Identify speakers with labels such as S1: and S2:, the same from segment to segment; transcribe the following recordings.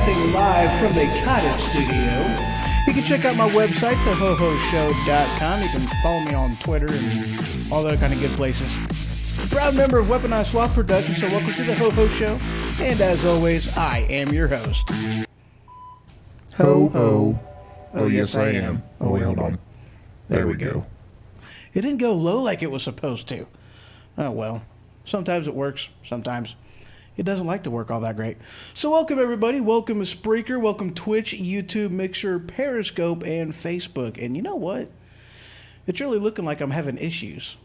S1: broadcasting live from the Cottage Studio. You can check out my website, thehohoshow.com. You can follow me on Twitter and all those kind of good places. Proud member of Weaponized Swap Productions, so welcome to the Ho Ho Show. And as always, I am your host.
S2: Ho ho. Oh, yes, I am. Oh, wait, hold on. There we go.
S1: It didn't go low like it was supposed to. Oh, well. Sometimes it works. Sometimes it doesn't like to work all that great. So welcome, everybody. Welcome to Spreaker. Welcome Twitch, YouTube, Mixer, Periscope, and Facebook. And you know what? It's really looking like I'm having issues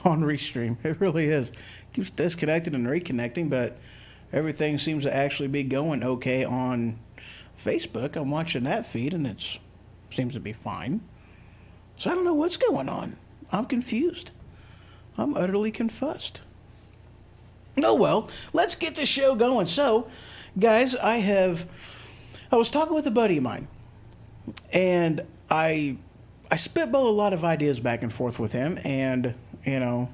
S1: on Restream. It really is. Keeps disconnecting and reconnecting, but everything seems to actually be going okay on Facebook. I'm watching that feed, and it seems to be fine. So I don't know what's going on. I'm confused. I'm utterly confused. Oh, well, let's get the show going. So, guys, I was talking with a buddy of mine, and I spitball a lot of ideas back and forth with him, and, you know,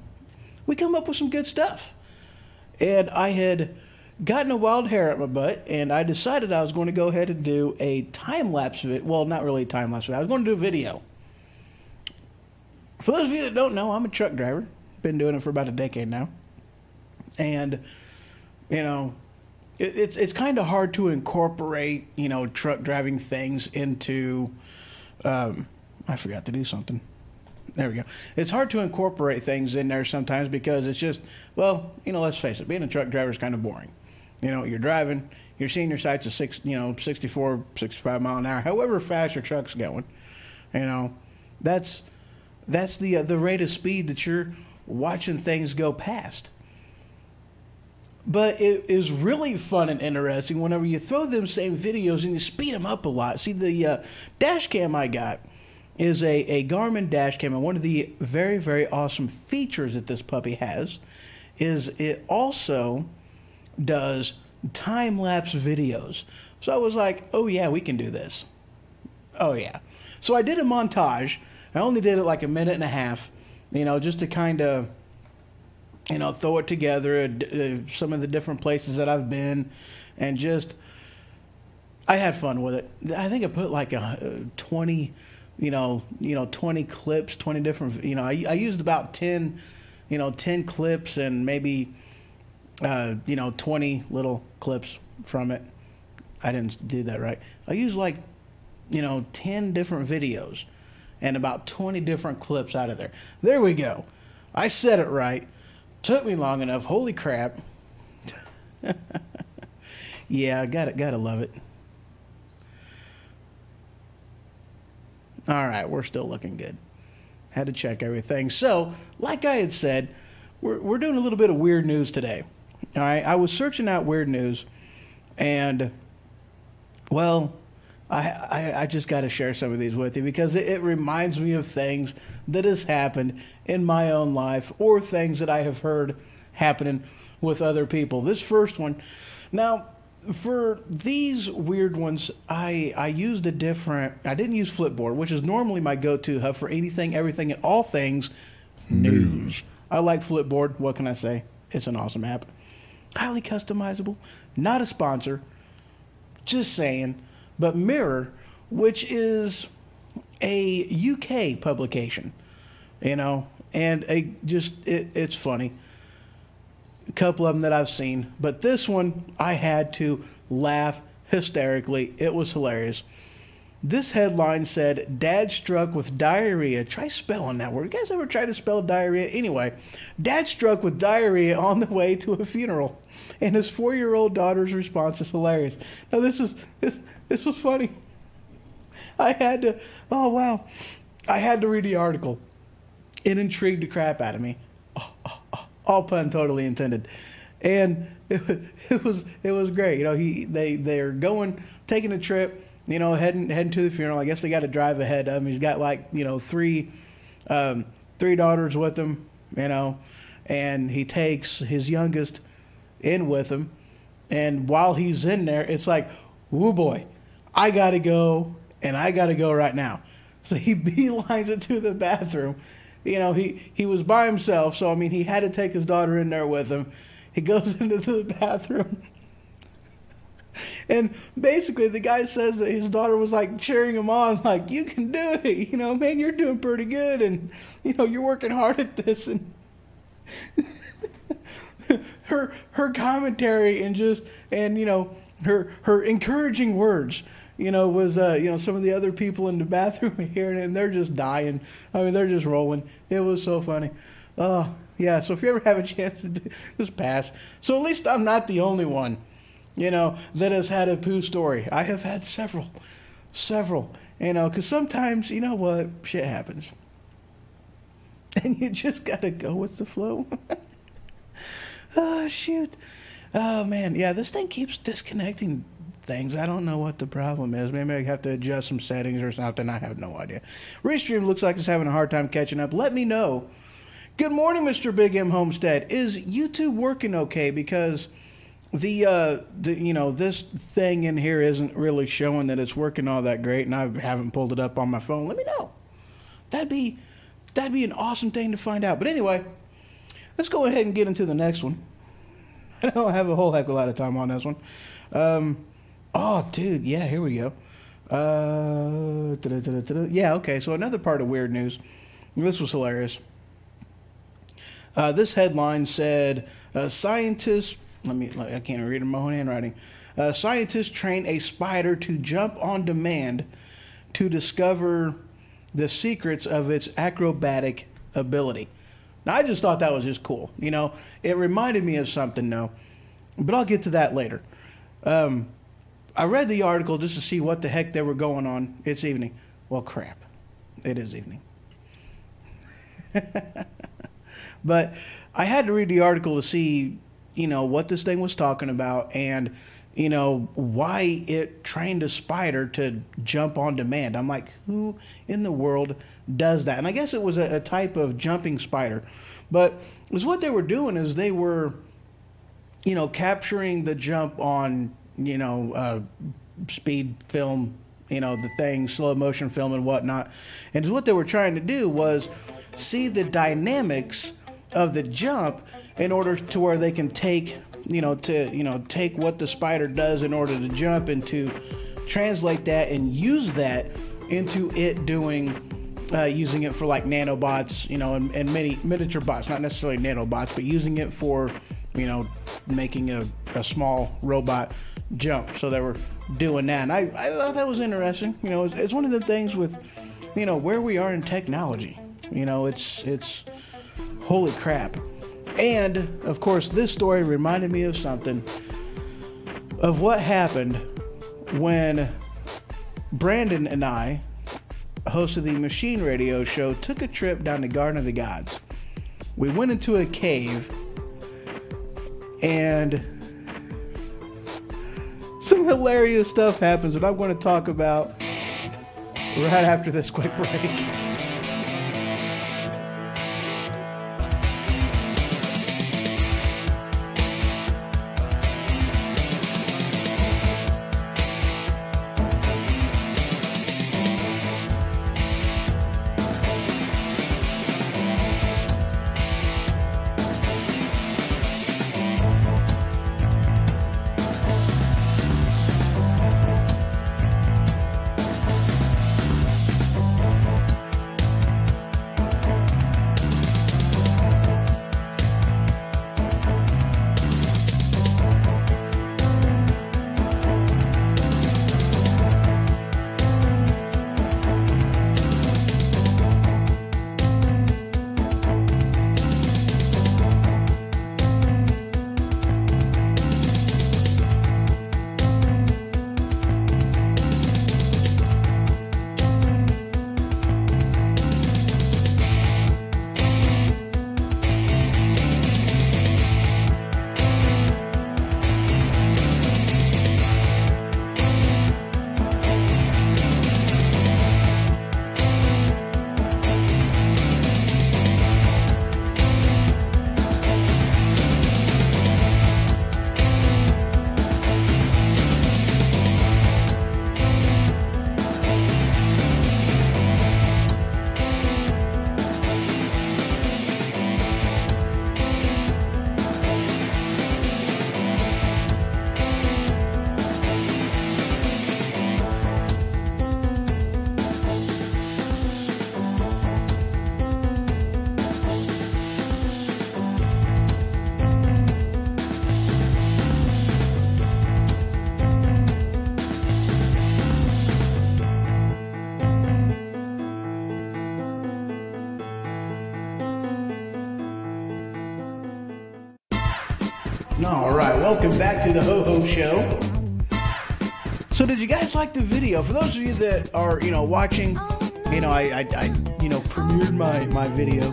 S1: we come up with some good stuff. And I had gotten a wild hair up my butt, and I decided I was going to go ahead and do a time-lapse video. Well, not really a time-lapse video. I was going to do a video. For those of you that don't know, I'm a truck driver. Been doing it for about a decade now. And, you know, it's kind of hard to incorporate, you know, truck driving things into, I forgot to do something. There we go. It's hard to incorporate things in there sometimes because it's just, well, you know, let's face it, being a truck driver is kind of boring. You know, you're driving, you're seeing your sights at 64, 65 mile an hour, however fast your truck's going. You know, that's the rate of speed that you're watching things go past. But it is really fun and interesting whenever you throw them same videos and you speed them up a lot. See, the dash cam I got is a Garmin dash cam, and one of the very, very awesome features that this puppy has is it also does time-lapse videos. So I was like, oh yeah, we can do this. Oh yeah. So I did a montage. I only did it like a minute and a half, you know, just to kind of, you know, throw it together, some of the different places that I've been, and just, I had fun with it. I think I put like 20, 20 clips, 20 different, you know, I used about 10 clips and maybe, 20 little clips from it. I didn't do that right. I used like, 10 different videos and about 20 different clips out of there. There we go. I said it right. Took me long enough. Holy crap. Yeah, gotta love it. All right, we're still looking good. Had to check everything. So, like I had said, we're doing a little bit of weird news today. All right, I was searching out weird news, and, well, I just got to share some of these with you because it reminds me of things that has happened in my own life or things that I have heard happening with other people. This first one, now for these weird ones, I used a different, I didn't use Flipboard, which is normally my go-to hub for anything, everything, and all things news. I like Flipboard. What can I say? It's an awesome app. Highly customizable. Not a sponsor. Just saying. But Mirror, which is a UK publication, you know, and it's funny. A couple of them that I've seen, but this one I had to laugh hysterically. It was hilarious. This headline said, "Dad struck with diarrhea." Try spelling that word. You guys ever try to spell diarrhea? Anyway, dad struck with diarrhea on the way to a funeral, and his 4-year-old daughter's response is hilarious. Now this was funny. I had to, oh wow, I had to read the article. It intrigued the crap out of me. All pun totally intended, and it was great. You know, they're taking a trip. You know, heading to the funeral. I guess they got to drive ahead of him. He's got like, you know, three daughters with him, you know, and he takes his youngest in with him. And while he's in there, it's like, whoo boy, I got to go, and I got to go right now. So he beelines it to the bathroom. You know, he was by himself, so I mean, he had to take his daughter in there with him. He goes into the bathroom. And basically, the guy says that his daughter was like cheering him on, like, you can do it. You know, man, you're doing pretty good. And, you know, you're working hard at this. And her commentary and you know, her encouraging words, you know, was, you know, some of the other people in the bathroom hearing it, and they're just dying. I mean, they're just rolling. It was so funny. Oh, yeah. So if you ever have a chance to just pass. So at least I'm not the only one, you know, that has had a poo story. I have had several, you know, because sometimes, you know what, shit happens. And you just got to go with the flow. Oh, shoot. Oh, man. Yeah, this thing keeps disconnecting things. I don't know what the problem is. Maybe I have to adjust some settings or something. I have no idea. Restream looks like it's having a hard time catching up. Let me know. Good morning, Mr. Big M Homestead. Is YouTube working okay? Because the you know, this thing in here isn't really showing that it's working all that great, and I haven't pulled it up on my phone. Let me know. That'd be an awesome thing to find out. But anyway, let's go ahead and get into the next one. I don't have a whole heck of a lot of time on this one. Oh, dude, yeah, here we go. Yeah, okay, so another part of weird news. This was hilarious. This headline said, scientists... I can't read in my own handwriting. Scientists train a spider to jump on demand to discover the secrets of its acrobatic ability. Now, I just thought that was just cool. You know, it reminded me of something, though, but I'll get to that later. I read the article just to see what the heck they were going on. It's evening. Well, crap. It is evening. But I had to read the article to see, you know, what this thing was talking about and, you know, why it trained a spider to jump on demand. I'm like, who in the world does that? And I guess it was a type of jumping spider. But it was what they were doing is they were, you know, capturing the jump on, you know, speed film, you know, the thing, slow motion film and whatnot. And what they were trying to do was see the dynamics of the jump in order to where they can take, take what the spider does in order to jump and to translate that and use that into it doing, using it for like nanobots, you know, and many miniature bots, not necessarily nanobots, but using it for, you know, making a small robot jump. So they were doing that. And I thought that was interesting. You know, it's one of the things with, you know, where we are in technology. You know, it's holy crap. And, of course, this story reminded me of something, of what happened when Brandon and I, host of the Machine Radio Show, took a trip down the Garden of the Gods. We went into a cave, and some hilarious stuff happens that I'm going to talk about right after this quick break. All right, welcome back to the Ho Ho Show. So, did you guys like the video? For those of you that are, watching, I premiered my video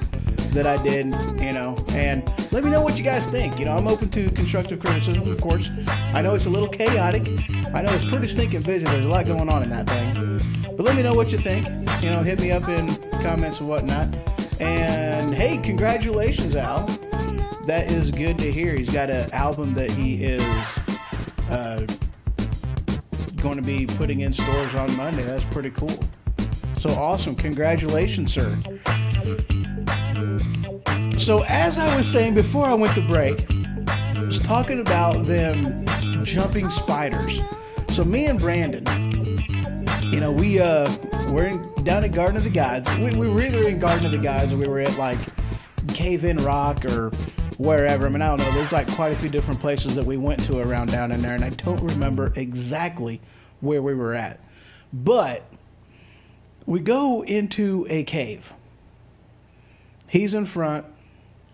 S1: that I did, and let me know what you guys think. I'm open to constructive criticism, of course. I know it's a little chaotic. I know it's pretty stinking busy. There's a lot going on in that thing. But let me know what you think. Hit me up in comments and whatnot. And hey, congratulations, Al. That is good to hear. He's got an album that he is going to be putting in stores on Monday. That's pretty cool. So awesome. Congratulations, sir. So as I was saying before I went to break, I was talking about them jumping spiders. So me and Brandon, we're down at Garden of the Gods. We were either in Garden of the Gods or we were at like Cave in Rock or wherever. I don't know. There's like quite a few different places that we went to around down in there, and I don't remember exactly where we were at. But we go into a cave. He's in front.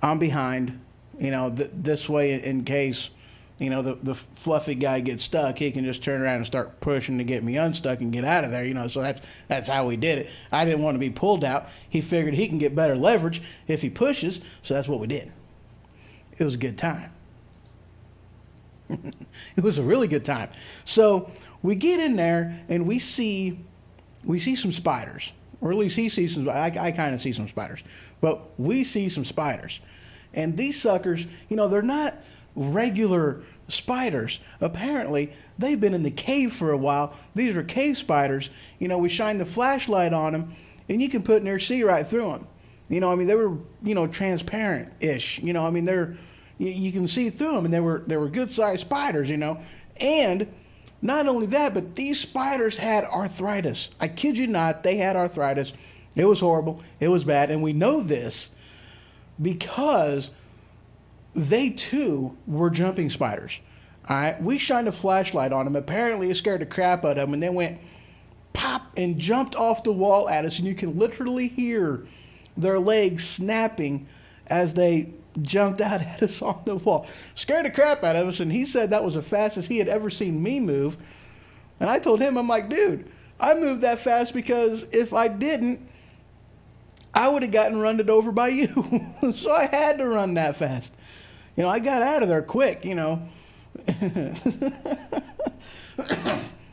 S1: I'm behind. This way in case, the fluffy guy gets stuck, he can just turn around and start pushing to get me unstuck and get out of there. So that's how we did it. I didn't want to be pulled out. He figured he can get better leverage if he pushes, so that's what we did. It was a good time. It was a really good time. So we get in there and we see some spiders, or at least he sees some. I kind of see some spiders, but we see some spiders, and these suckers, they're not regular spiders. Apparently, they've been in the cave for a while. These are cave spiders. We shine the flashlight on them, and you can put in there, see right through them. They were, transparent-ish. You can see through them, and they were good-sized spiders, And not only that, but these spiders had arthritis. I kid you not, they had arthritis. It was horrible. It was bad. And we know this because they, too, were jumping spiders. All right? We shined a flashlight on them. Apparently, it scared the crap out of them, and they went pop and jumped off the wall at us, and you can literally hear their legs snapping as they jumped out at us on the wall. Scared the crap out of us, and he said that was the fastest he had ever seen me move. And I told him, I'm like, dude, I moved that fast because if I didn't, I would have gotten run over by you. So I had to run that fast. I got out of there quick,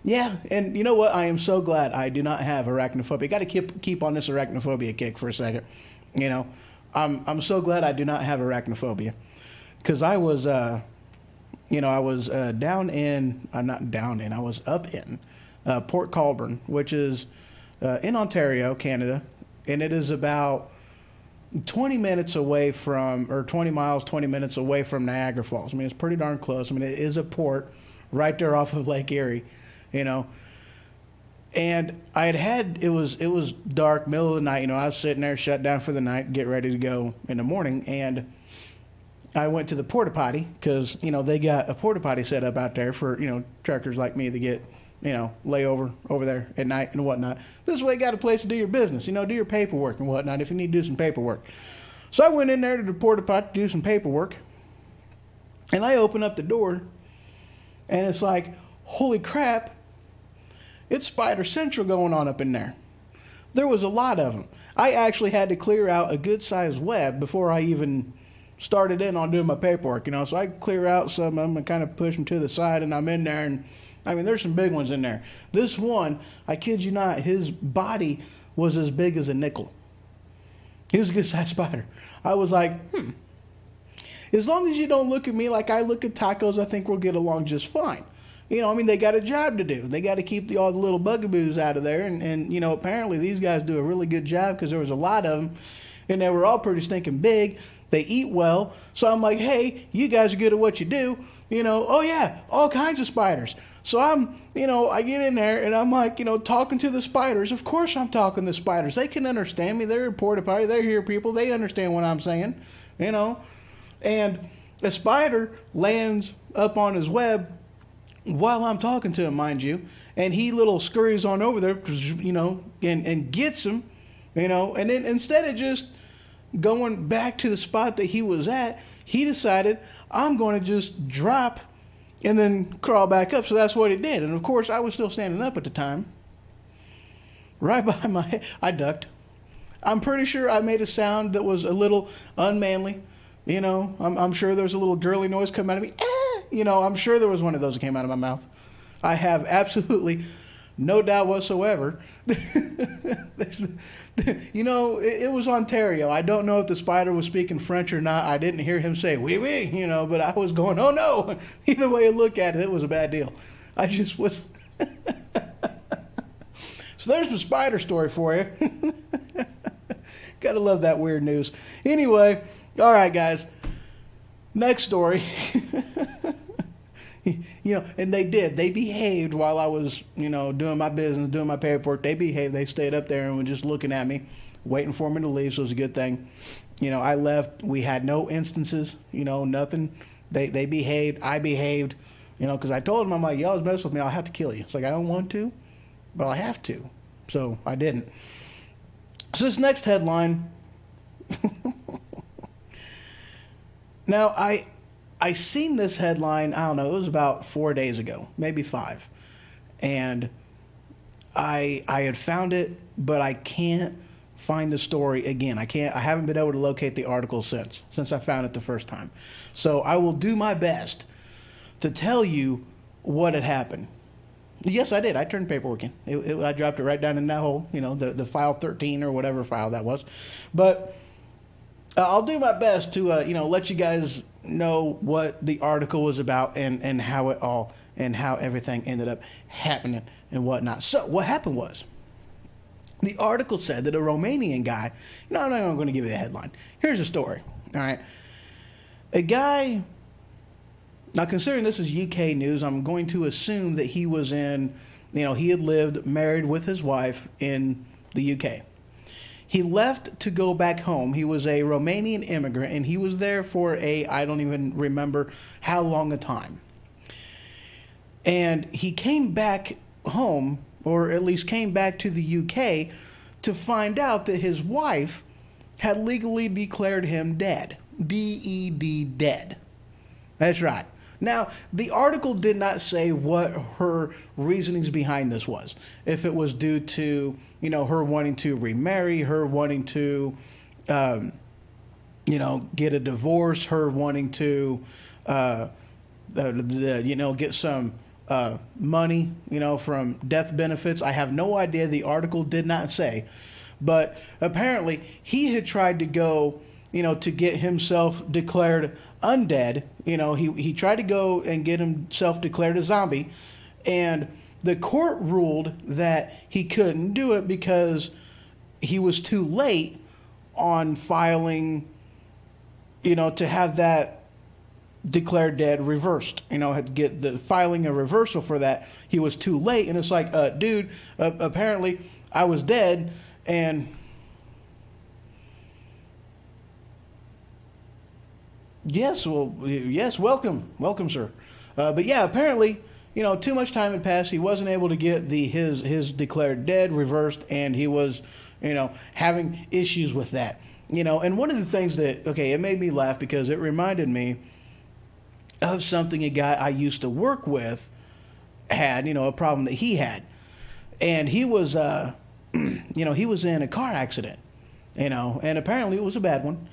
S1: Yeah, and you know what? I am so glad I do not have arachnophobia. Got to keep on this arachnophobia kick for a second. I'm so glad I do not have arachnophobia, because I was, I was I was up in Port Colborne, which is in Ontario, Canada, and it is about 20 minutes away from, or 20 miles, 20 minutes away from Niagara Falls. It's pretty darn close. It is a port right there off of Lake Erie, And it was dark, middle of the night. I was sitting there, shut down for the night, get ready to go in the morning. And I went to the porta potty because, they got a porta potty set up out there for, truckers like me to get, layover over there at night and whatnot. This way you got a place to do your business, do your paperwork and whatnot if you need to do some paperwork. So I went in there to the porta potty to do some paperwork. And I open up the door and it's like, holy crap. It's Spider Central going on up in there. There was a lot of them. I actually had to clear out a good-sized web before I even started in on doing my paperwork, So I clear out some of them and kind of push them to the side, and I'm in there, and there's some big ones in there. This one, I kid you not, his body was as big as a nickel. He was a good-sized spider. I was like, as long as you don't look at me like I look at tacos, I think we'll get along just fine. They got a job to do. They got to keep all the little bugaboos out of there. And apparently these guys do a really good job because there was a lot of them. And they were all pretty stinking big. They eat well. So I'm like, hey, you guys are good at what you do. Oh, yeah, all kinds of spiders. So I get in there and I'm like, talking to the spiders. Of course I'm talking to spiders. They can understand me. They're a porta potty. They're here people. They understand what I'm saying, And a spider lands up on his web while I'm talking to him, mind you, and he little scurries on over there, and gets him, and then instead of just, going back to the spot that he was at, he decided, I'm going to just drop and then crawl back up. So that's what he did. And of course, I was still standing up at the time. Right by my head, I ducked. I'm pretty sure I made a sound that was a little unmanly. You know, I'm sure there was a little girly noise coming out of me. You know, I'm sure there was one of those that came out of my mouth. I have absolutely no doubt whatsoever. You know, it was Ontario. I don't know if the spider was speaking French or not. I didn't hear him say, oui, oui, you know, but I was going, oh no. Either way you look at it, it was a bad deal. I just was. So there's the spider story for you. Gotta love that weird news. Anyway, all right, guys. Next story. You know, and they did. They behaved while I was, you know, doing my business, doing my paperwork. They behaved. They stayed up there and were just looking at me, waiting for me to leave, so it was a good thing. You know, I left. We had no instances, you know, nothing. They behaved. I behaved, you know, because I told them, I'm like, y'all mess with me, I'll have to kill you. It's like, I don't want to, but I have to. So I didn't. So this next headline. Now, I seen this headline, I don't know, it was about 4 days ago, maybe 5. And I had found it, but I can't find the story again. I haven't been able to locate the article since I found it the first time. So I will do my best to tell you what had happened. Yes, I did. I turned paperwork in. I dropped it right down in that hole, you know, the file 13 or whatever file that was. But I'll do my best to, you know, let you guys know what the article was about and how it all and how everything ended up happening and whatnot. So what happened was the article said that a Romanian guy, no, I'm not going to give you the headline. Here's the story. All right. A guy, now considering this is UK news, I'm going to assume that he was in, you know, he had lived married with his wife in the UK. He left to go back home. He was a Romanian immigrant, and he was there for I don't even remember how long a time. And he came back home, or at least came back to the UK, to find out that his wife had legally declared him dead. D-E-D, dead. That's right. Now, the article did not say what her reasonings behind this was. If it was due to, you know, her wanting to remarry, her wanting to, you know, get a divorce, her wanting to, you know, get some money, you know, from death benefits. I have no idea. The article did not say. But apparently he had tried to go, you know, to get himself declared undead. You know, he tried to go and get himself declared a zombie, and the court ruled that he couldn't do it because he was too late on filing, you know, to have that declared dead reversed. You know, had to get the filing a reversal for that. He was too late, and it's like, dude, apparently I was dead, and yes, well, yes, welcome, sir. But yeah, apparently, you know, too much time had passed. He wasn't able to get his declared dead reversed, and he was, you know, having issues with that. You know, and one of the things that, okay, it made me laugh because it reminded me of something a guy I used to work with had, you know, a problem that he had. And he was, you know, he was in a car accident, you know, and apparently it was a bad one.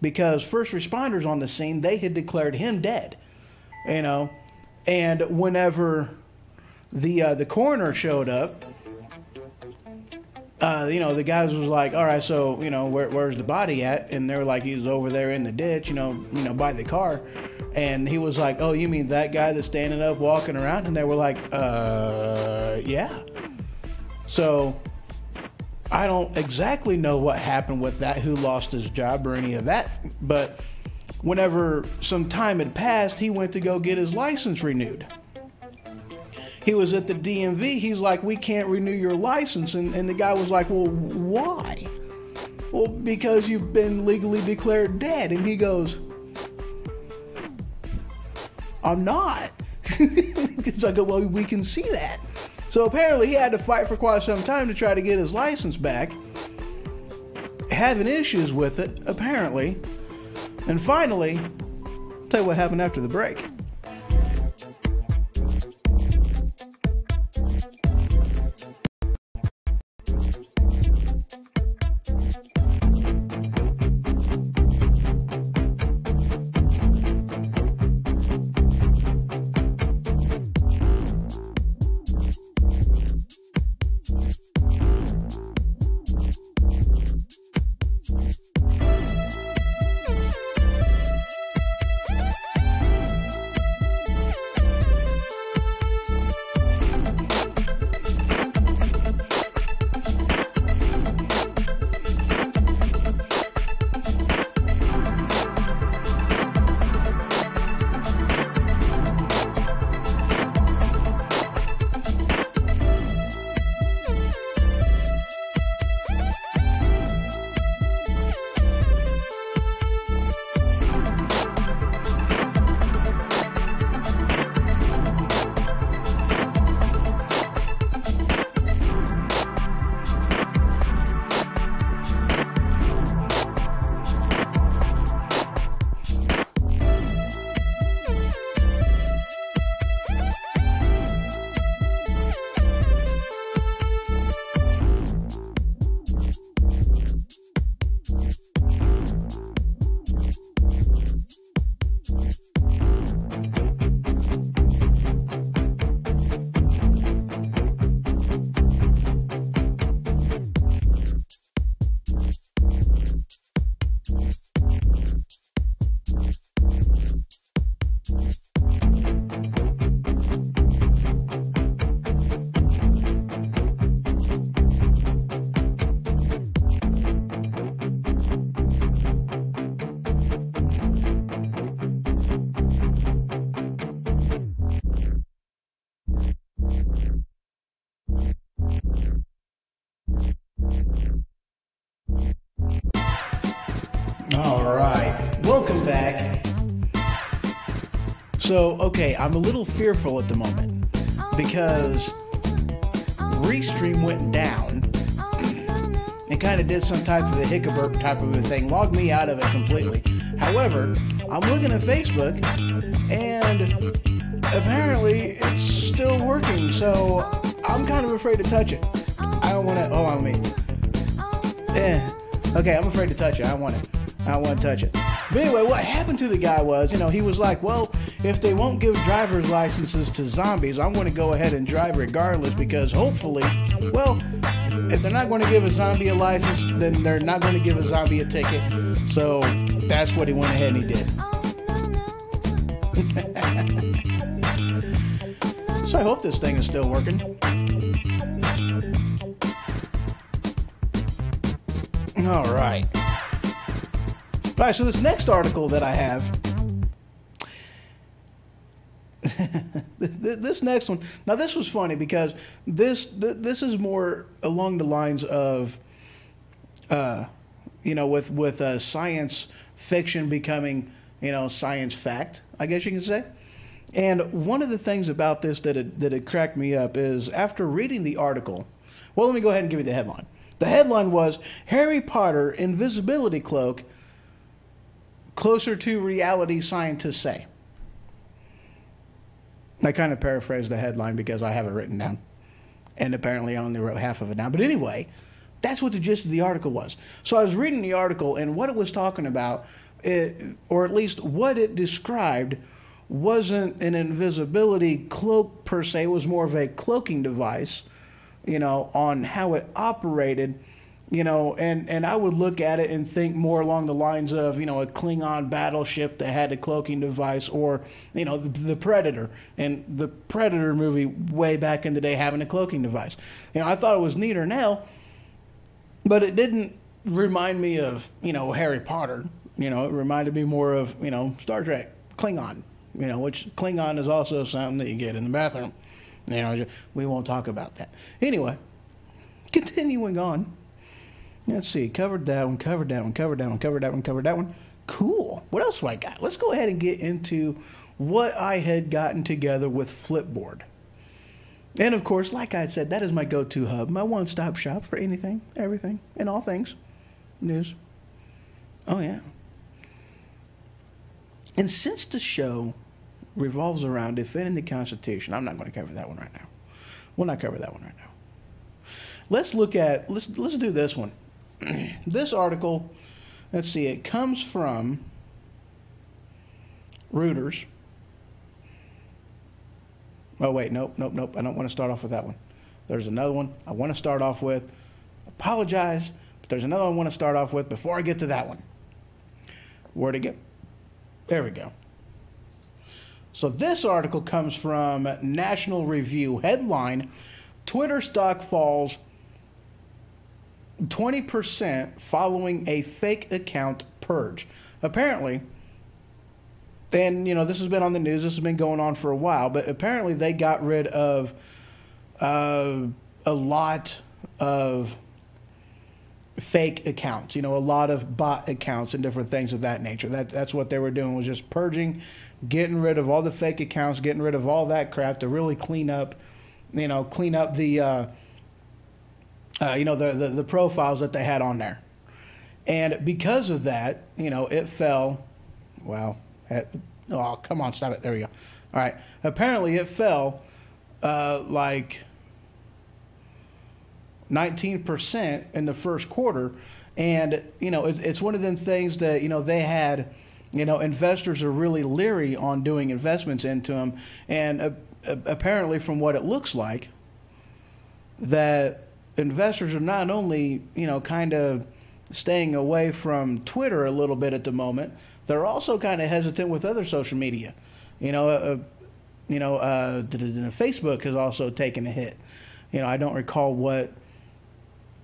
S1: Because first responders on the scene, they had declared him dead, you know, and whenever the coroner showed up, you know, the guys was like, all right, so, you know, where's the body at? And they were like, he's over there in the ditch, you know, by the car. And he was like, oh, you mean that guy that's standing up, walking around? And they were like, yeah. So I don't exactly know what happened with that, who lost his job or any of that. But whenever some time had passed, he went to go get his license renewed. He was at the DMV. He's like, we can't renew your license. And the guy was like, well, why? Well, because you've been legally declared dead. And he goes, I'm not. It's like, well, we can see that. So apparently he had to fight for quite some time to try to get his license back. having issues with it, apparently. And finally, I'll tell you what happened after the break. All right, welcome back. So, okay, I'm a little fearful at the moment because Restream went down and kind of did some type of a hiccup type of a thing, logged me out of it completely. However, I'm looking at Facebook and apparently it's still working, so I'm kind of afraid to touch it. I don't want to, hold on, let me. Okay, I'm afraid to touch it. I don't want to touch it. But anyway, what happened to the guy was, he was like, well, if they won't give driver's licenses to zombies, I'm going to go ahead and drive regardless because hopefully, well, if they're not going to give a zombie a license, then they're not going to give a zombie a ticket. So that's what he went ahead and he did. So I hope this thing is still working. All right. All right, so this next article that I have, this next one, now this was funny because this is more along the lines of, with science fiction becoming, science fact, I guess you can say. And one of the things about this that it cracked me up is after reading the article, well, let me go ahead and give you the headline. The headline was, Harry Potter Invisibility Cloak Closer to Reality, Scientists Say. I kind of paraphrased the headline because I have it written down. And apparently I only wrote half of it down. But anyway, that's what the gist of the article was. So I was reading the article, and what it was talking about, or at least what it described, wasn't an invisibility cloak per se. It was more of a cloaking device, on how it operated. And I would look at it and think more along the lines of, a Klingon battleship that had a cloaking device, or, the Predator, and the Predator movie way back in the day having a cloaking device. I thought it was neater now, but it didn't remind me of, Harry Potter. It reminded me more of, Star Trek, Klingon, which Klingon is also something that you get in the bathroom. We won't talk about that. Anyway, continuing on. Let's see, covered that one, covered that one, covered that one, covered that one, covered that one. Cool. What else do I got? Let's go ahead and get into what I had gotten together with Flipboard. And of course, like I said, that is my go-to hub, my one-stop shop for anything, everything, and all things news. Oh, yeah. And since the show revolves around defending the Constitution, I'm not going to cover that one right now. We'll not cover that one right now. Let's do this one. This article, let's see, it comes from Reuters. Oh, wait, nope. I don't want to start off with that one. There's another one I want to start off with. Apologize, but there's another one I want to start off with before I get to that one. Where'd it go? There we go. So this article comes from National Review. Headline, Twitter stock falls 20% following a fake account purge. Apparently, and this has been on the news, this has been going on for a while, but apparently they got rid of a lot of fake accounts, a lot of bot accounts and different things of that nature. That's what they were doing, was just purging, getting rid of all the fake accounts, getting rid of all that crap to really clean up the the profiles that they had on there. And because of that, it fell, oh, come on, stop it. There we go. All right. Apparently it fell like 19% in the first quarter. And, it's one of them things that, they had, investors are really leery on doing investments into them. And apparently from what it looks like, that investors are not only, kind of staying away from Twitter a little bit at the moment, they're also kind of hesitant with other social media. Facebook has also taken a hit. I don't recall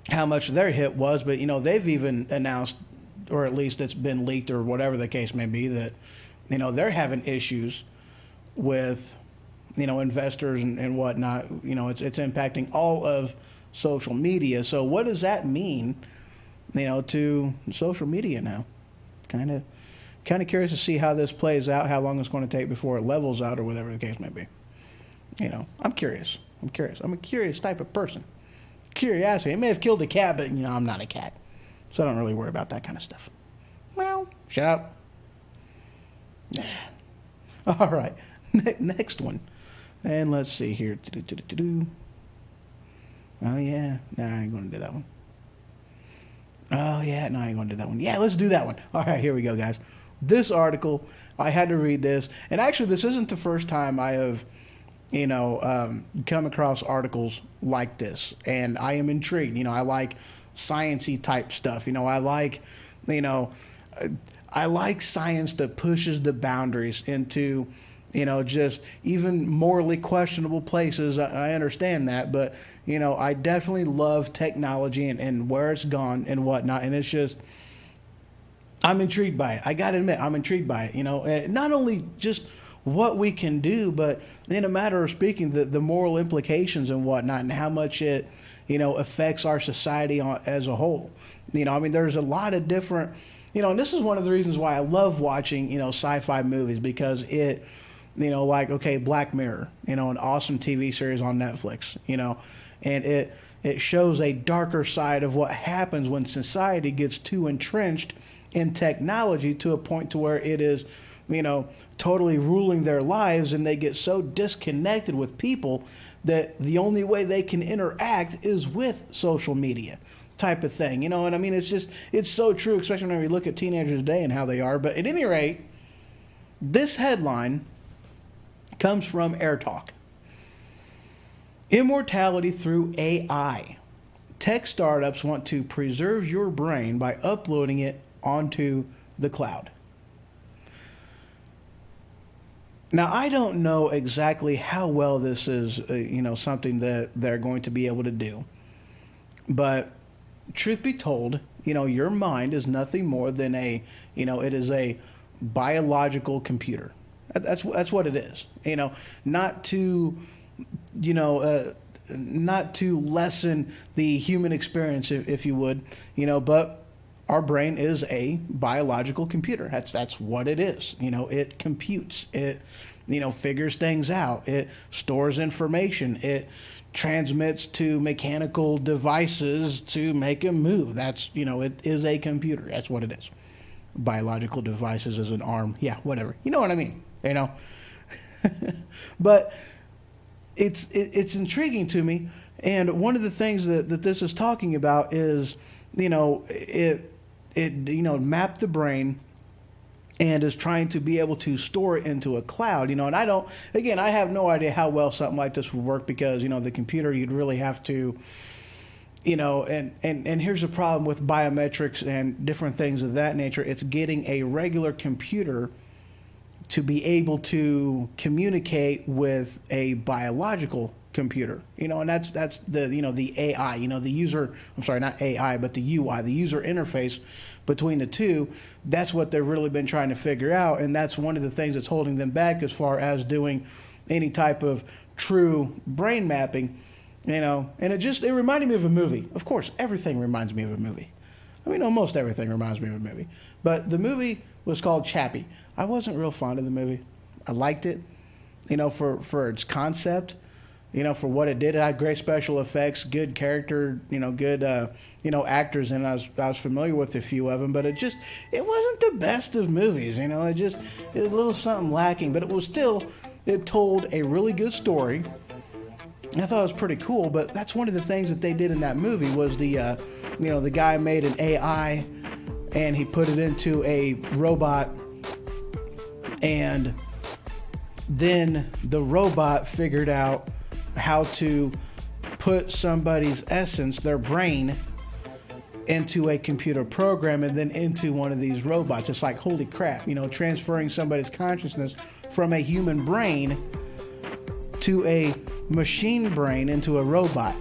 S1: how much their hit was, but they've even announced, or at least it's been leaked or whatever the case may be, that they're having issues with investors and whatnot. It's impacting all of social media. So what does that mean to social media now? Kind of curious to see how this plays out, how long it's going to take before it levels out, or whatever the case may be. I'm curious. I'm a curious type of person. Curiosity. It may have killed a cat, but I'm not a cat, so I don't really worry about that kind of stuff. Well, shut up. All right, next one, and let's see here. Oh yeah, no, I ain't gonna do that one. Oh yeah, no, I ain't gonna do that one. Yeah, let's do that one. All right, here we go, guys. This article, I had to read this, and actually, this isn't the first time I have come across articles like this, and I am intrigued. I like sciencey type stuff. I like science that pushes the boundaries into, just even morally questionable places. I understand that, but I definitely love technology and where it's gone and whatnot, and it's just, I'm intrigued by it. I gotta admit, I'm intrigued by it. Not only just what we can do, but in a matter of speaking, the moral implications and whatnot, and how much it, affects our society as a whole. There's a lot of different, and this is one of the reasons why I love watching, sci-fi movies, because it, Black Mirror, an awesome TV series on Netflix, and it shows a darker side of what happens when society gets too entrenched in technology to a point to where it is, totally ruling their lives, and they get so disconnected with people that the only way they can interact is with social media type of thing. It's so true, especially when we look at teenagers today and how they are. But at any rate, this headline comes from AirTalk. Immortality through AI. Tech startups want to preserve your brain by uploading it onto the cloud. Now, I don't know exactly how well this is, something that they're going to be able to do. But truth be told, your mind is nothing more than it is a biological computer. That's what it is. Not to lessen the human experience, if you would, but our brain is a biological computer. That's what it is. It computes. It, figures things out. It stores information. It transmits to mechanical devices to make them move. That's, it is a computer. That's what it is. Biological devices as an arm. Yeah, whatever. You know what I mean? But it's intriguing to me. And one of the things that this is talking about is, it mapped the brain and is trying to be able to store it into a cloud, and I have no idea how well something like this would work because, the computer, you'd really have to, and here's the problem with biometrics and different things of that nature. It's getting a regular computer to be able to communicate with a biological computer, and that's the, the AI, the user, I'm sorry, not AI, but the UI, the user interface between the two. That's what they've really been trying to figure out. And that's one of the things that's holding them back as far as doing any type of true brain mapping, and it reminded me of a movie. Of course, everything reminds me of a movie. I mean, almost everything reminds me of a movie, but the movie was called Chappie. I wasn't real fond of the movie. I liked it, for its concept, for what it did. It had great special effects, good character, good, actors, and I was familiar with a few of them, but it wasn't the best of movies, it was a little something lacking, but it told a really good story. I thought it was pretty cool, but that's one of the things that they did in that movie was the guy made an AI and he put it into a robot, and then the robot figured out how to put somebody's essence, their brain, into a computer program and then into one of these robots. It's like, holy crap, transferring somebody's consciousness from a human brain to a machine brain into a robot.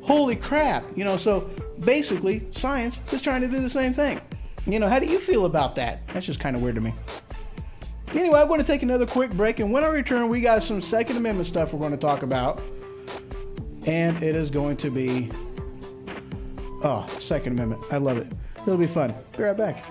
S1: Holy crap. So basically science is trying to do the same thing. How do you feel about that? That's just kind of weird to me. Anyway, I'm going to take another quick break, and when I return, we got some Second Amendment stuff we're going to talk about. And it is going to be, Second Amendment. I love it. It'll be fun. Be right back.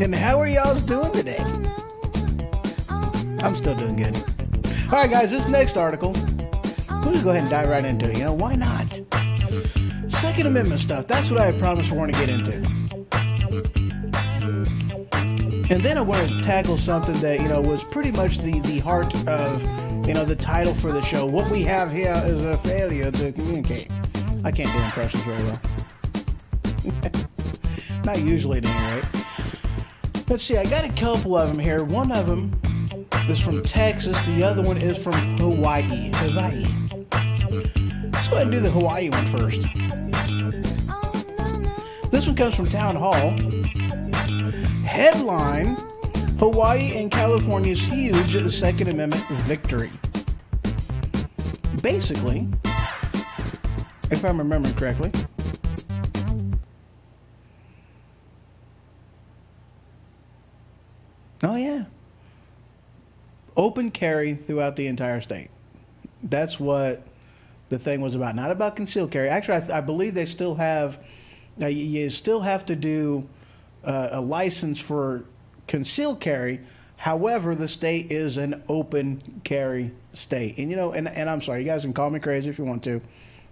S1: And how are y'all doing today? I'm still doing good. All right, guys, this next article, we'll just go ahead and dive right into it. Why not? Second Amendment stuff. That's what I promised we're going to get into. And then I want to tackle something that, was pretty much the heart of You know, the title for the show, what we have here is a failure to communicate. I can't do impressions very well. Not usually at any rate. Let's see, I got a couple of them here. One of them is from Texas. The other one is from Hawaii. Let's go ahead and do the Hawaii one first. This one comes from Town Hall. Headline, Hawaii and California's huge Second Amendment victory. Basically, if I'm remembering correctly, oh yeah, open carry throughout the entire state. That's what the thing was about. Not about concealed carry. Actually, I believe they still have, you still have to do a license for concealed carry. However, the state is an open carry state. And, you know, and I'm sorry, you guys can call me crazy if you want to,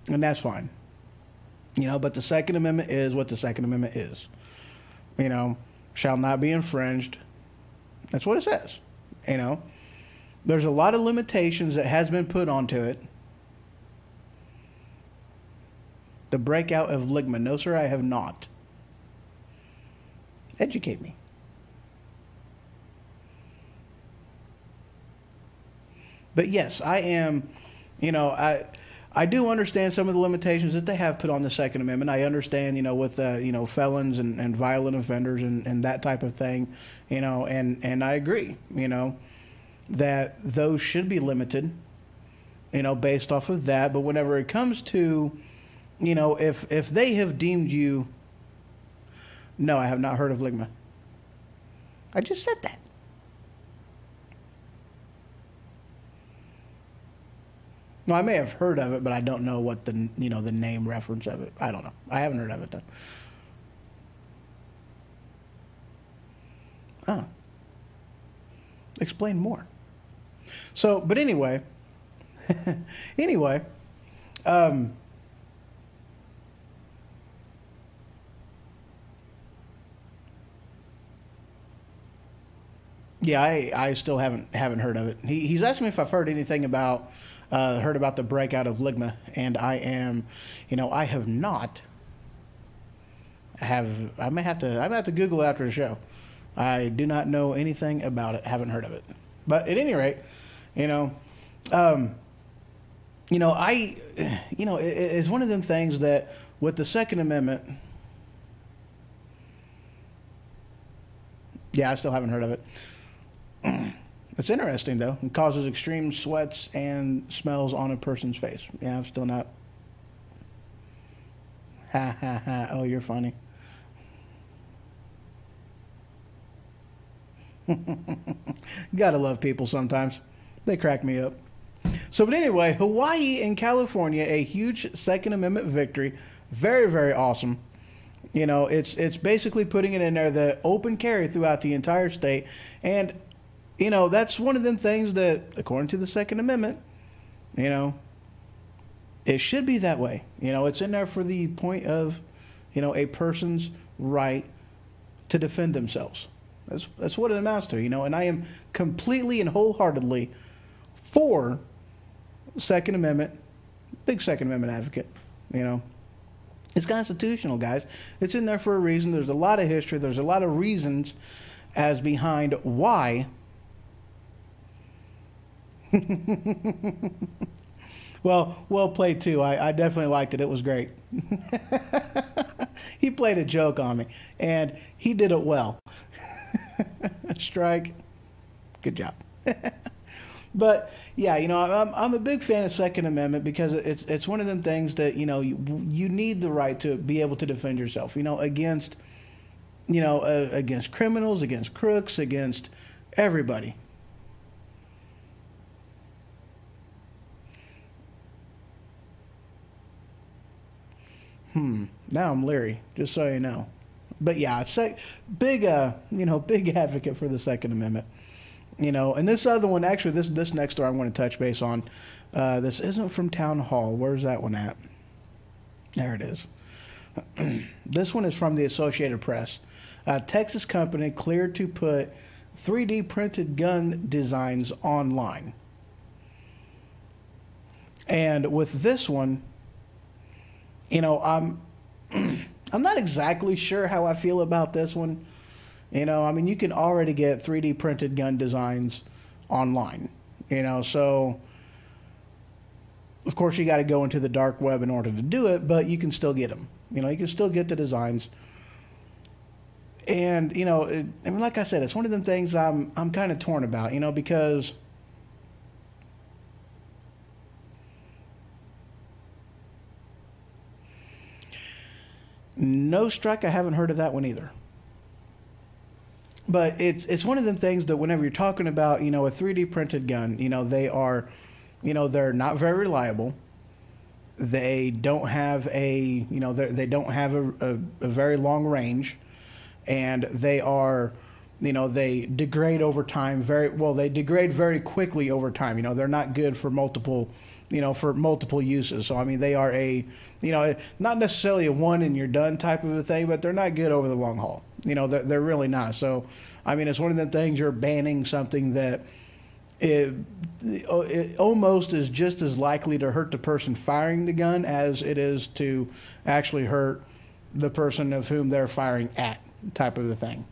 S1: and that's fine. You know, but the Second Amendment is what the Second Amendment is. You know, shall not be infringed. That's what it says. You know, there's a lot of limitations that has been put onto it. The breakout of ligma. No, sir, I have not. Educate me. But yes, I am, you know, I do understand some of the limitations that they have put on the Second Amendment. I understand, you know, with, you know, felons and violent offenders and that type of thing, you know, and I agree, you know, that those should be limited, you know, based off of that. But whenever it comes to, you know, if they have deemed you, no, I have not heard of ligma. I just said that. No, I may have heard of it, but I don't know what the, you know, the name reference of it. I don't know. I haven't heard of it though. Oh. Explain more. So, but anyway, yeah, I still haven't heard of it. He's asking me if I've heard anything about heard about the breakout of ligma, and I am, you know, I have not. I may have to Google after the show. I do not know anything about it. Haven't heard of it. But at any rate, you know, it's one of them things that with the Second Amendment. Yeah, I still haven't heard of it. It's interesting, though. It causes extreme sweats and smells on a person's face. Yeah, I'm still not. Ha, ha, ha. Oh, you're funny. Gotta love people sometimes. They crack me up. So, but anyway, Hawaii and California, a huge Second Amendment victory. Very, very awesome. You know, it's basically putting it in there, the open carry throughout the entire state. And you know, that's one of them things that, according to the Second Amendment, you know, it should be that way. You know, it's in there for the point of, you know, a person's right to defend themselves. That's what it amounts to, you know, and I am completely and wholeheartedly for Second Amendment, big Second Amendment advocate, you know. It's constitutional, guys. It's in there for a reason. There's a lot of history. There's a lot of reasons as behind why. Well played too. I definitely liked it. It was great. He played a joke on me, and he did it well. Strike. Good job. But yeah, you know, I'm a big fan of Second Amendment because it's one of them things that, you know, you need the right to be able to defend yourself, you know, against, you know, against criminals, against crooks, against everybody. Now I'm leery, just so you know. But yeah, big advocate for the Second Amendment. You know, and this other one, actually, this next story I'm going to touch base on. This isn't from Town Hall. Where's that one at? There it is. This one is from the Associated Press. A Texas company cleared to put 3D printed gun designs online. And with this one, I'm not exactly sure how I feel about this one. I mean, you can already get 3D printed gun designs online, so of course you got to go into the dark web in order to do it, but you can still get them. You can still get the designs. And, I mean, like I said, it's one of them things I'm kind of torn about, because No Strike, I haven't heard of that one either. But it's one of them things that whenever you're talking about, a 3D printed gun, they are, they're not very reliable. They don't have they don't have a very long range, and they are, they degrade over time they degrade very quickly over time. They're not good for multiple uses. So I mean, they are not necessarily a one and you're done type of a thing, but they're not good over the long haul. They're really not. So I mean, it's one of them things, you're banning something that it almost is just as likely to hurt the person firing the gun as it is to actually hurt the person of whom they're firing at, type of a thing.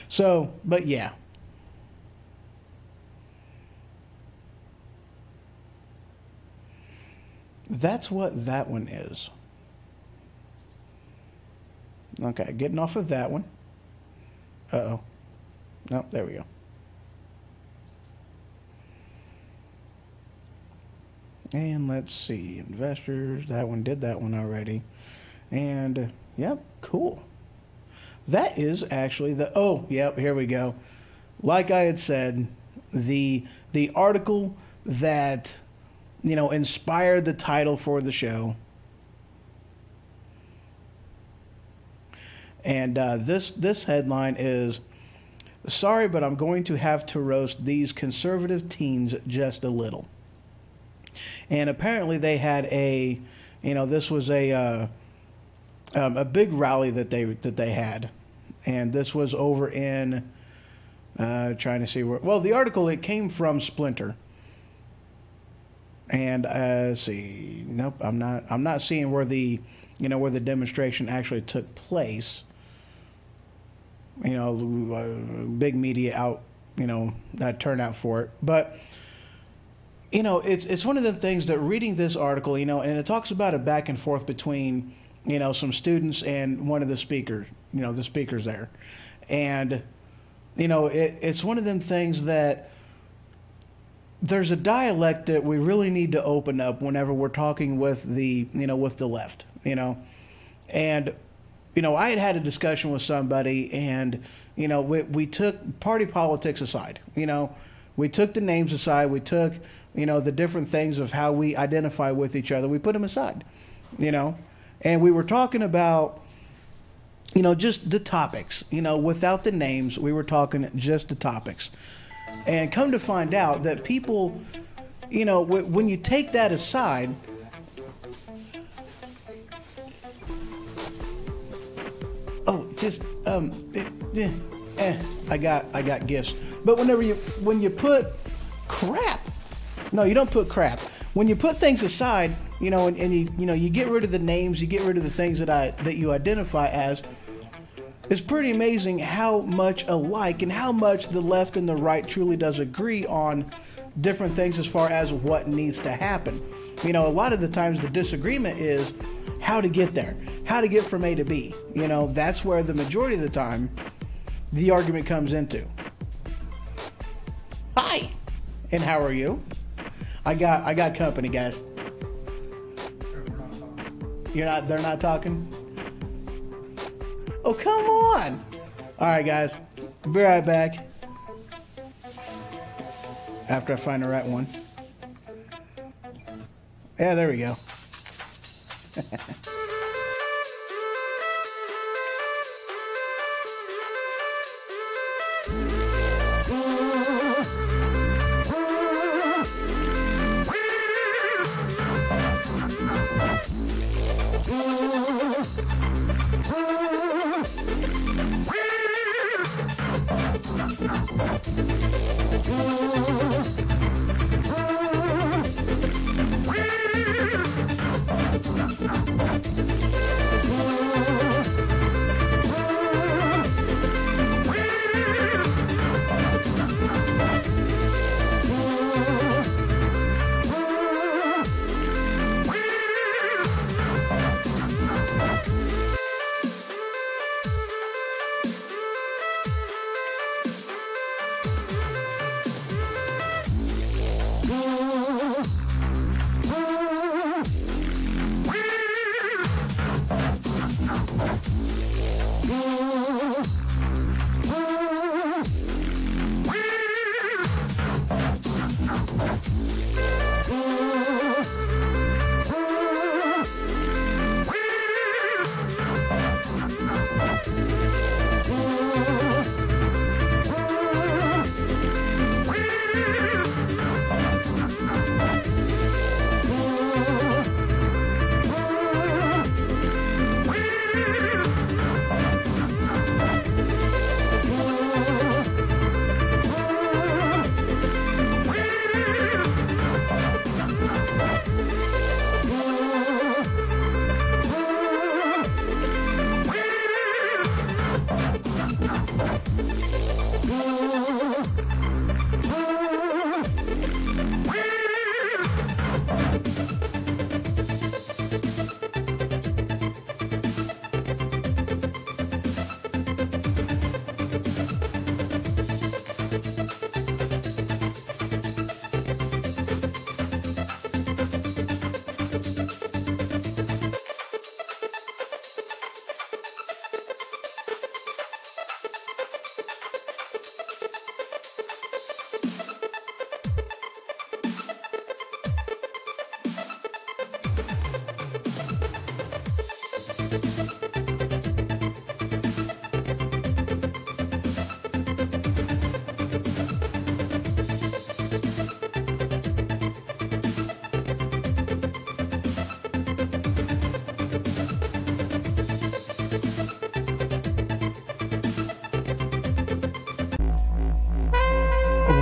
S1: So, but yeah. That's what that one is. Okay, getting off of that one. Uh-oh. No, there we go. And let's see, investors, that one did that one already. And, yep, cool. That is actually oh, yep, here we go. Like I had said, the article that, inspired the title for the show. And this headline is, "Sorry, but I'm going to have to roast these conservative teens just a little." And apparently they had this was a big rally that they had, and this was over in trying to see where. Well, the article, it came from Splinter. And let's see, nope, I'm not seeing where the demonstration actually took place. Big media out, turnout for it. But, it's one of the things that reading this article, and it talks about a back and forth between, some students and one of the speakers, the speakers there. And, it's one of them things that there's a dialect that we really need to open up whenever we're talking with the left, And, I had a discussion with somebody, and, we took party politics aside. We took the names aside. We took, the different things of how we identify with each other. We put them aside, and we were talking about, just the topics, without the names. We were talking just the topics. And come to find out that people, when you take that aside, I got gifts. But when you put crap, no, you don't put crap. When you put things aside, and you get rid of the names, you get rid of the things that you identify as. It's pretty amazing how much alike and how much the left and the right truly does agree on different things as far as what needs to happen. A lot of the times the disagreement is how to get there, how to get from A to B. That's where the majority of the time the argument comes into. Hi, and how are you? I got company, guys. They're not talking? Oh, come on. All right, guys. Be right back. After I find the right one. Yeah, there we go.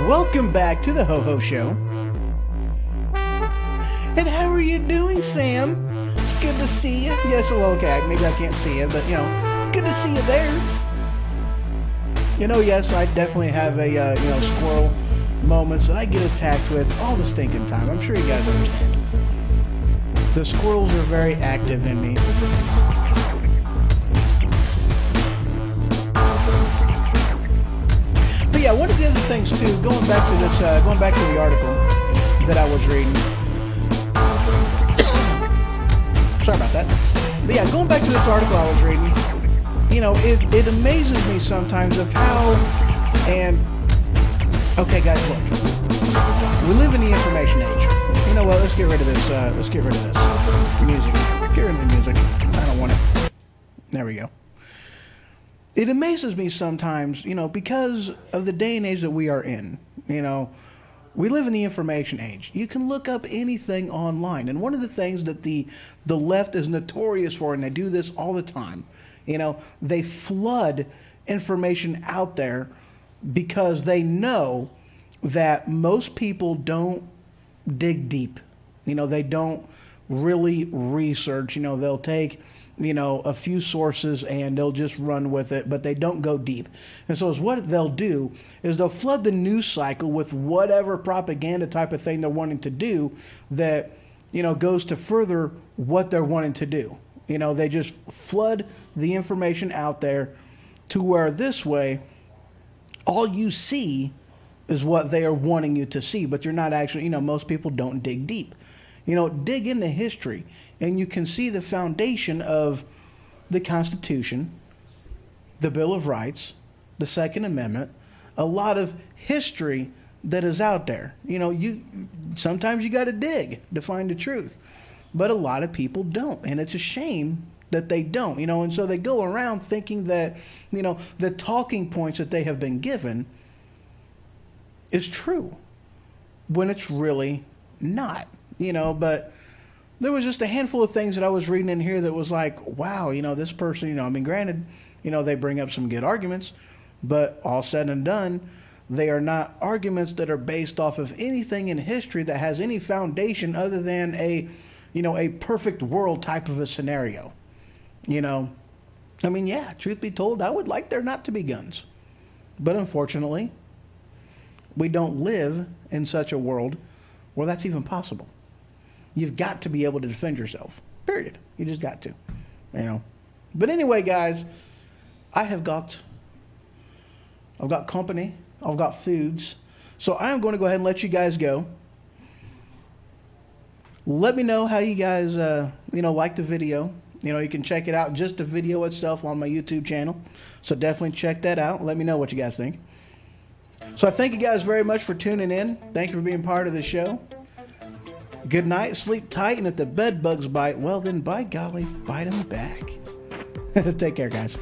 S1: Welcome back to the Ho Ho Show. And how are you doing, Sam? It's good to see you. Yes, well, okay, maybe I can't see you, but, you know, good to see you there. You know, yes, I definitely have a, you know, squirrel moments that I get attacked with all the stinking time. I'm sure you guys understand. The squirrels are very active in me. But yeah, one of the other things too, going back to this, going back to the article that I was reading. Sorry about that. But yeah, going back to this article I was reading, you know, it amazes me sometimes of how, and okay, guys, look, we live in the information age. You know what? Let's get rid of this. Let's get rid of this music. Get rid of the music. I don't want it. There we go. It amazes me sometimes, you know, because of the day and age that we are in. You know, we live in the information age. You can look up anything online. And one of the things that the left is notorious for, and they do this all the time, you know, they flood information out there because they know that most people don't dig deep. You know, they don't really research. You know, they'll take, you know, a few sources and they'll just run with it, but they don't go deep. And so what they'll do is they'll flood the news cycle with whatever propaganda type of thing they're wanting to do that, you know, goes to further what they're wanting to do. You know, they just flood the information out there to where this way all you see is what they are wanting you to see, but you're not actually, you know, most people don't dig deep. You know, dig into history, and you can see the foundation of the Constitution, the Bill of Rights, the Second Amendment, a lot of history that is out there. You know, sometimes you got to dig to find the truth, but a lot of people don't, and it's a shame that they don't, you know, and so they go around thinking that, you know, the talking points that they have been given is true when it's really not. You know, but there was just a handful of things that I was reading in here that was like, wow, you know, this person, you know, I mean, granted, you know, they bring up some good arguments, but all said and done, they are not arguments that are based off of anything in history that has any foundation other than a, you know, a perfect world type of a scenario. You know, I mean, yeah, truth be told, I would like there not to be guns, but unfortunately, we don't live in such a world where that's even possible. You've got to be able to defend yourself, period. You just got to, you know. But anyway, guys, I've got company. I've got foods. So I am going to go ahead and let you guys go. Let me know how you guys, you know, like the video. You know, you can check it out, just the video itself on my YouTube channel. So definitely check that out. Let me know what you guys think. So I thank you guys very much for tuning in. Thank you for being part of the show. Good night, sleep tight, and if the bed bugs bite, well then, by golly, bite them back. Take care, guys.